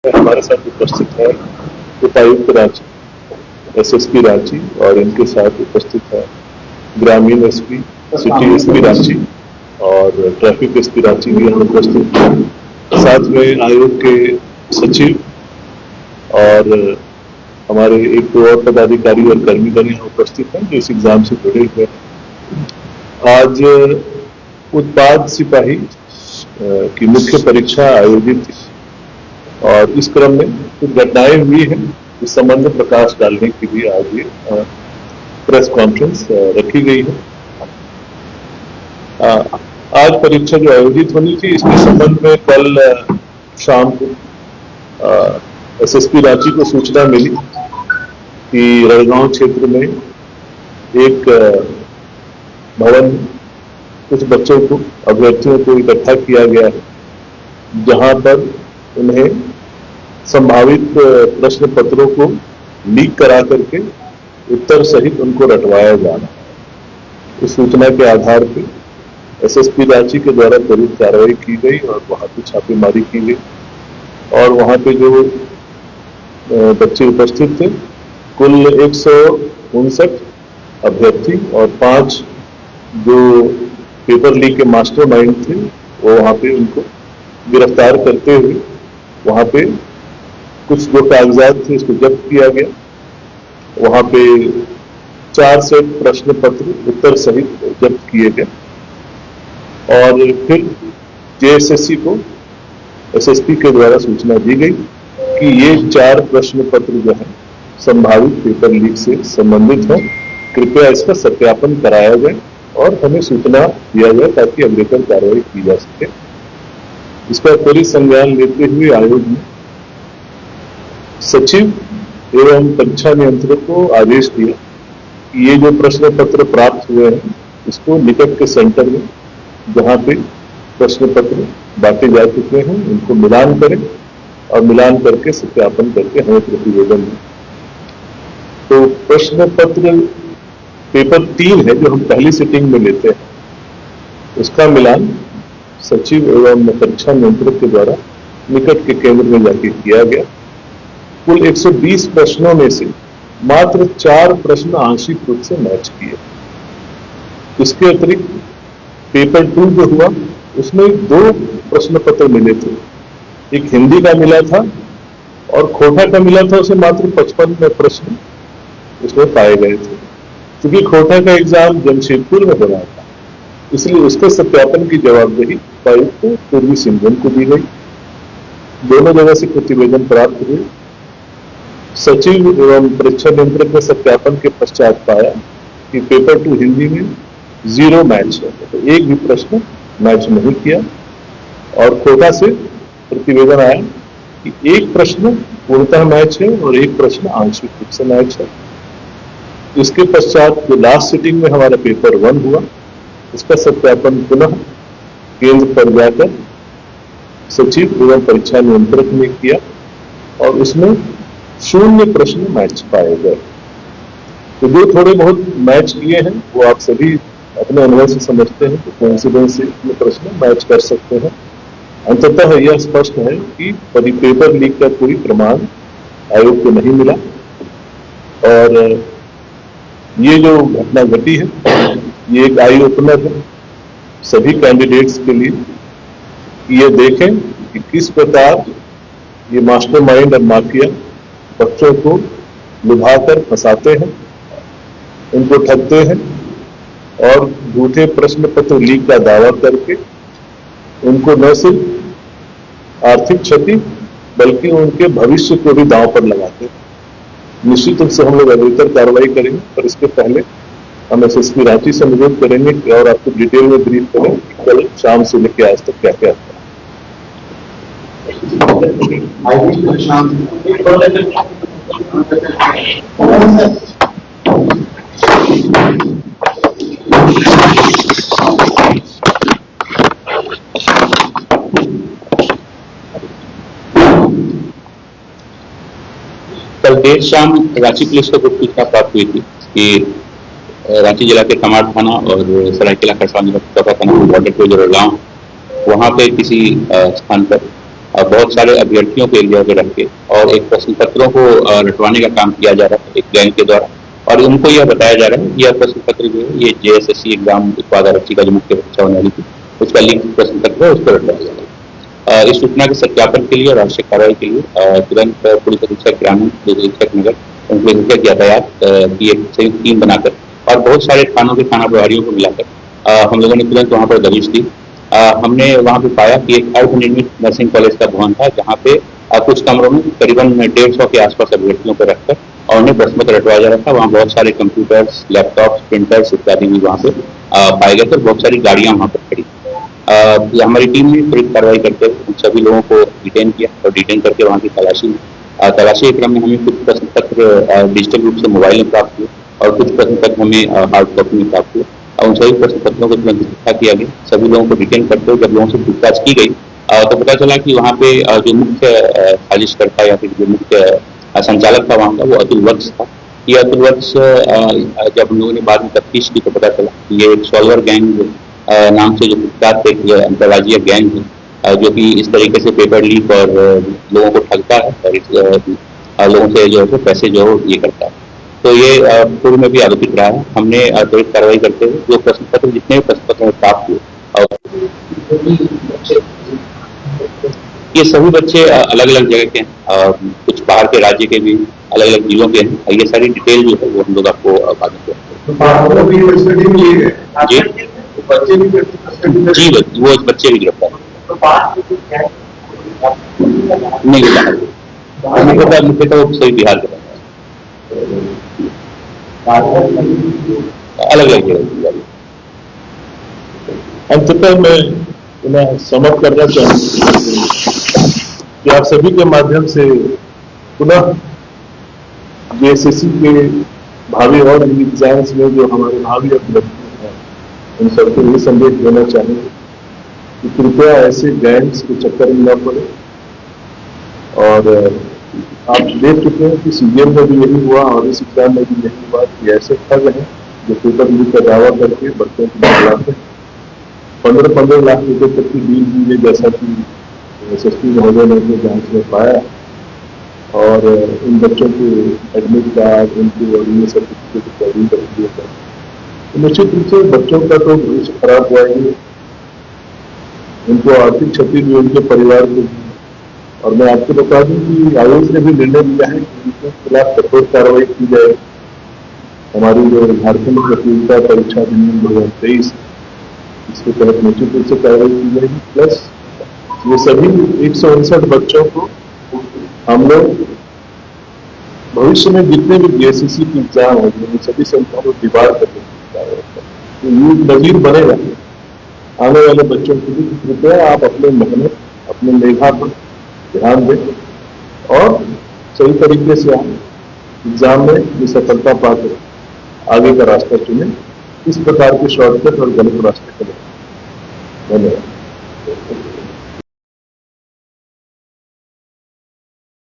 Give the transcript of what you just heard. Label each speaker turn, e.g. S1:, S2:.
S1: हमारे साथ उपस्थित है उपायुक्त रांची, एसएसपी रांची और इनके साथ उपस्थित है ग्रामीण एसपी, सिटी एसपी रांची और ट्रैफिक एसपी रांची भी यहाँ उपस्थित है। साथ में आयोग के सचिव और हमारे एक दो और पदाधिकारी और कर्मीगण यहाँ उपस्थित हैं जो इस एग्जाम से जुड़े हुए हैं। आज उत्पाद सिपाही की मुख्य परीक्षा आयोजित थी और इस क्रम में कुछ घटनाएं हुई हैं इस संबंध में प्रकाश डालने के लिए आज ये प्रेस कॉन्फ्रेंस रखी गई है। आज परीक्षा जो आयोजित होनी थी इसके संबंध में कल शाम को एसएसपी रांची को सूचना मिली कि रड़गांव क्षेत्र में एक भवन कुछ बच्चों को, अभ्यर्थियों को इकट्ठा किया गया है जहां पर उन्हें संभावित प्रश्न पत्रों को लीक करा करके उत्तर सहित उनको रटवाया जाना है। इस सूचना के आधार पर एसएसपी रांची के द्वारा त्वरित कार्रवाई की गई और वहां पे छापेमारी की गई और वहां पे जो बच्चे उपस्थित थे कुल 159 अभ्यर्थी और 5 जो पेपर लीक के मास्टरमाइंड थे वो वहां पे उनको गिरफ्तार करते हुए वहां पे कुछ जो कागजात थे इसको जब्त किया गया। वहां पे 4 सेट प्रश्न पत्र उत्तर सहित जब्त किए गए और फिर जेएसएससी को एसएसपी के द्वारा सूचना दी गई कि ये 4 प्रश्न पत्र जो है संभावित पेपर लीक से संबंधित हैं, कृपया इसका सत्यापन कराया जाए और हमें सूचना दिया जाए ताकि अग्रेतर कार्रवाई की जा सके। इसका त्वरित संज्ञान लेते हुए आयोग ने सचिव एवं परीक्षा नियंत्रक को आदेश दिया कि ये जो प्रश्न पत्र प्राप्त हुए हैं इसको निकट के सेंटर में जहां पे प्रश्न पत्र बांटे जा चुके हैं उनको मिलान करें और मिलान करके सत्यापन करके हमें प्रतिवेदन दें। तो प्रश्न पत्र पेपर 3 है जो हम पहली सिटिंग में लेते हैं, उसका मिलान सचिव एवं परीक्षा नियंत्रक के द्वारा निकट के केंद्र में जाके किया गया। कुल 120 प्रश्नों में से मात्र 4 प्रश्न आंशिक रूप से मैच किए। इसके अतिरिक्त पेपर 2 जो हुआ उसमें 2 प्रश्न पत्र मिले थे, एक हिंदी का मिला था और खोटा का मिला था, उसे मात्र 55 प्रश्न उसमें पाए गए थे। क्योंकि खोटा का एग्जाम जमशेदपुर में हो रहा था इसलिए उसके सत्यापन की जवाबदेही उपायुक्त पूर्वी सिंहभूम को दी गई। दोनों जगह से प्रतिवेदन प्राप्त हुए। सचिव एवं परीक्षा नियंत्रक ने सत्यापन के पश्चात पाया कि पेपर 2 हिंदी में 0 मैच है, तो एक भी प्रश्न मैच नहीं किया और खोटा से प्रतिवेदन आया कि एक प्रश्न पूर्णतः मैच है और एक प्रश्न आंशिक रूप से मैच है। इसके पश्चात जो लास्ट सिटिंग में हमारा पेपर 1 हुआ इसका सत्यापन पुनः केंद्र पर जाकर सचिव एवं परीक्षा नियंत्रक ने किया और उसमें 0 प्रश्न मैच पाए गए। तो जो थोड़े बहुत मैच किए हैं वो आप सभी अपने अनुभव से समझते हैं कि कोइंसिडेंस से ये प्रश्न मैच कर सकते हैं। अंततः यह स्पष्ट है कि पेपर लीक का कोई प्रमाण आयोग को नहीं मिला और ये जो घटना घटी है ये एक आई ओपनर है सभी कैंडिडेट्स के लिए कि ये देखें कि किस प्रकार ये मास्टरमाइंड और माफिया बच्चों को लुभाकर फंसाते हैं, उनको ठगते हैं और झूठे प्रश्न पत्र लीक का दावा करके उनको न सिर्फ आर्थिक क्षति बल्कि उनके भविष्य को भी दांव पर लगाते हैं। निश्चित रूप से हम लोग अग्रेतर कार्रवाई करेंगे, पर इसके पहले हम एसएसपी रांची से अनुरोध करेंगे कि और आपको डिटेल में ब्रीफ करें कि कल शाम से लेकर आज तक क्या क्या हुआ।
S2: कल देर शाम रांची पुलिस को गुप्त सूचना प्राप्त हुई थी कि रांची जिला के कमार थाना और सरायकेला खरसावां जिला के चौथा थाना बॉर्डर पे जो रड़गांव वहाँ पे किसी स्थान पर बहुत सारे अभ्यर्थियों को एक जगह पे रख के और एक प्रश्न पत्रों को रटवाने का काम किया जा रहा है एक गैंग के द्वारा, और उनको यह बताया जा रहा है कि यह प्रश्न पत्र जो है ये JSSC एग्जाम उत्पाद आरक्षी का जो मुख्य परीक्षा होने वाली थी उसका लिंक प्रश्न पत्र है, उस पर रटवाया जा रहा है। इस सूचना के सत्यापन के लिए और आवश्यक कार्रवाई के लिए तुरंत पुलिस अधीक्षक ग्रामीण, पुलिस अधीक्षक नगर, पुलिस अधीक्षक यातायात की एक संयुक्त टीम बनाकर और बहुत सारे थानों के थाना प्रभारियों को मिलाकर हम लोगों ने तुरंत वहाँ पर दबिश दी। हमने वहाँ पे पाया कि एक अर्धनिर्मित नर्सिंग कॉलेज का भवन था जहाँ पे कुछ कमरों में करीबन 150 के आसपास अभ्यर्थियों को रखकर और उन्हें प्रश्न पत्र रटवाया जा रहा था। वहाँ बहुत सारे कंप्यूटर्स, लैपटॉप्स, प्रिंटर्स इत्यादि भी वहाँ पे पाए गए थे, बहुत सारी गाड़ियाँ वहाँ पर खड़ी। हमारी टीम ने त्वरित कार्रवाई करते हुए उन सभी लोगों को डिटेन किया और डिटेन करके वहाँ की तलाशी के क्रम में हमें कुछ प्रश्न पत्र डिजिटल रूप से मोबाइल में प्राप्त हुए और कुछ प्रश्न पत्र हमें हार्ड कॉपी में प्राप्त हुए। उन सभी प्रश्न पत्रों को तुरंत इकट्ठा किया गया, सभी लोगों को डिटेन करते हुए जब लोगों से पूछताछ की गई तो पता चला कि वहाँ पे जो मुख्य साजिशकर्ता या फिर जो मुख्य संचालक था वहाँ का वो अतुल वत्स था। ये अतुल वत्स जब हम लोगों ने बाद में तफ्तीश की तो पता चला कि ये एक सॉल्वर गैंग नाम से जो कुख्यात एक अंतर्राज्यीय गैंग है जो कि इस तरीके से पेपर लीक और लोगों को ठगता है और इस लोगों से जो है पैसे जो ये करता है। तो ये पूर्व में भी आरोपित रहा है। हमने त्वरित कार्रवाई करते हुए जो प्रश्न पत्र जितने भी प्रश्न पत्र प्राप्त हुए और ये सभी बच्चे अलग अलग जगह के हैं, कुछ बाहर के राज्य के भी अलग अलग जिलों के हैं। ये सारी डिटेल जो है वो हम लोग आपको बाद में जी वो बच्चे भी गिरफ्तार नहीं बाहर मुख्यतः वो सभी बिहार के अलग अलग जगह।
S1: अंततः मैं पुनः समझ करना चाहूँगा कि आप सभी के माध्यम से पुनः JSSC के भावी और एग्जाम्स में जो हमारे भावी अभ्यर्थी हैं उन सबको ये संदेश देना चाहेंगे कि कृपया ऐसे गैंग्स के चक्कर में न पड़े। और आप देख चुके हैं कि CGL में भी यही हुआ और इस एग्जाम में भी यही हुआ कि ऐसे ठग हैं जो पेपर लीक का दावा करके बच्चों को बुलाते हैं। 15-15 लाख रुपए तक की डील दी गई, जैसा कि SSP महोदय ने अपने जांच में पाया। और इन बच्चों के एडमिट कार्ड, उनके ऑर्डिनरी सर्टिफिकेट जारी कर दिए गए। तो निश्चित रूप से बच्चों का तो भविष्य खराब हुआ ही, उनको आर्थिक क्षति भी, उनके परिवार को भी। और मैं आपको बता दूं कि आयोग ने भी निर्णय लिया है कि उनके खिलाफ कठोर कार्रवाई की जाए। हमारी जो झारखंड प्रतियोगिता परीक्षा अधिनियम 2023 इसके तहत निश्चित रूप से कार्रवाई की जाएगी। प्लस ये सभी 159 बच्चों को हम लोग भविष्य में जितने भी JSSC की एग्जाम होगी उन सभी संख्याओं को डिवाइड करके तो ये नजीर बनेगा आने वाले बच्चों के लिए। कृपया आप अपने मेहनत, अपने मेधा पर ध्यान दें और सही तरीके से आप एग्जाम में ये सफलता पाकर आगे का रास्ता चुनें। इस प्रकार के शॉर्टकट और गलत रास्ते चलें। धन्यवाद।